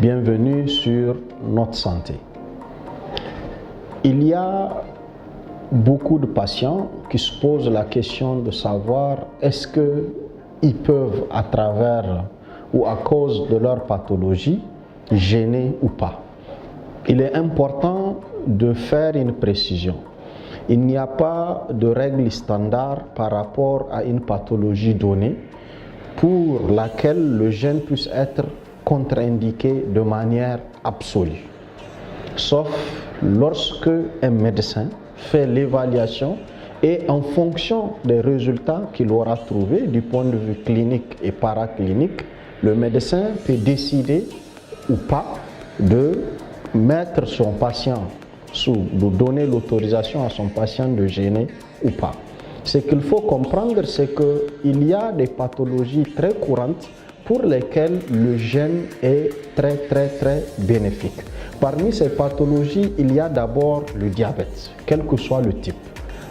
Bienvenue sur Notre Santé. Il y a beaucoup de patients qui se posent la question de savoir est-ce qu'ils peuvent à travers ou à cause de leur pathologie gêner ou pas. Il est important de faire une précision. Il n'y a pas de règle standard par rapport à une pathologie donnée pour laquelle le gène puisse être contre-indiqué de manière absolue. Sauf lorsque un médecin fait l'évaluation et en fonction des résultats qu'il aura trouvés du point de vue clinique et paraclinique, le médecin peut décider ou pas de mettre son patient de donner l'autorisation à son patient de gêner ou pas. Ce qu'il faut comprendre, c'est qu'il y a des pathologies très courantes pour lesquelles le gène est très bénéfique. Parmi ces pathologies, il y a d'abord le diabète, quel que soit le type.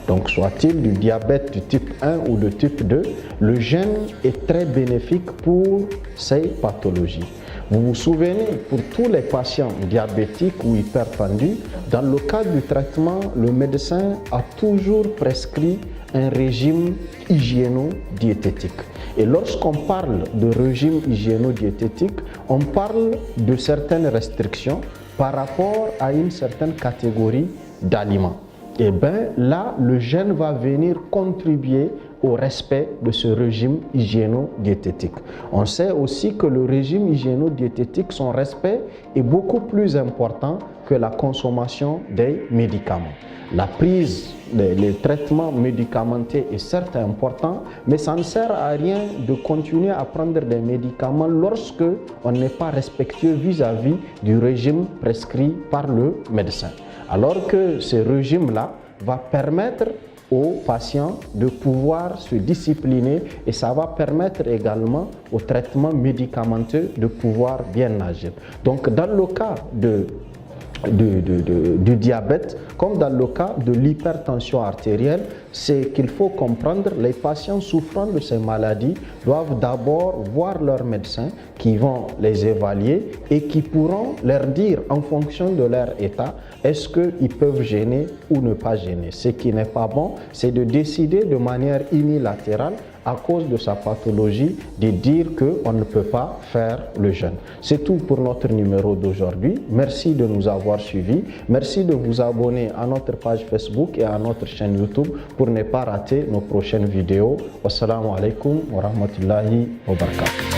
Donc, soit-il du diabète du type 1 ou de type 2, le gène est très bénéfique pour ces pathologies. Vous vous souvenez, pour tous les patients diabétiques ou hypertendus, dans le cadre du traitement, le médecin a toujours prescrit un régime hygiéno-diététique. Et lorsqu'on parle de régime hygiéno-diététique, on parle de certaines restrictions par rapport à une certaine catégorie d'aliments. Et bien là, le gène va venir contribuer au respect de ce régime hygiéno-diététique. On sait aussi que le régime hygiéno-diététique, son respect est beaucoup plus important que la consommation des médicaments. La prise, les traitements médicamenteux est certes important, mais ça ne sert à rien de continuer à prendre des médicaments lorsque on n'est pas respectueux vis-à-vis du régime prescrit par le médecin. Alors que ce régime-là va permettre aux patients de pouvoir se discipliner et ça va permettre également au traitement médicamenteux de pouvoir bien agir. Donc dans le cas du diabète, comme dans le cas de l'hypertension artérielle, c'est qu'il faut comprendre, les patients souffrant de ces maladies doivent d'abord voir leur médecin qui vont les évaluer et qui pourront leur dire en fonction de leur état, est-ce qu'ils peuvent gêner ou ne pas gêner. Ce qui n'est pas bon, c'est de décider de manière unilatérale à cause de sa pathologie, de dire qu'on ne peut pas faire le jeûne. C'est tout pour notre numéro d'aujourd'hui. Merci de nous avoir suivis. Merci de vous abonner à notre page Facebook et à notre chaîne YouTube pour ne pas rater nos prochaines vidéos. Wassalamu alaikum wa rahmatullahi wa barakatuh.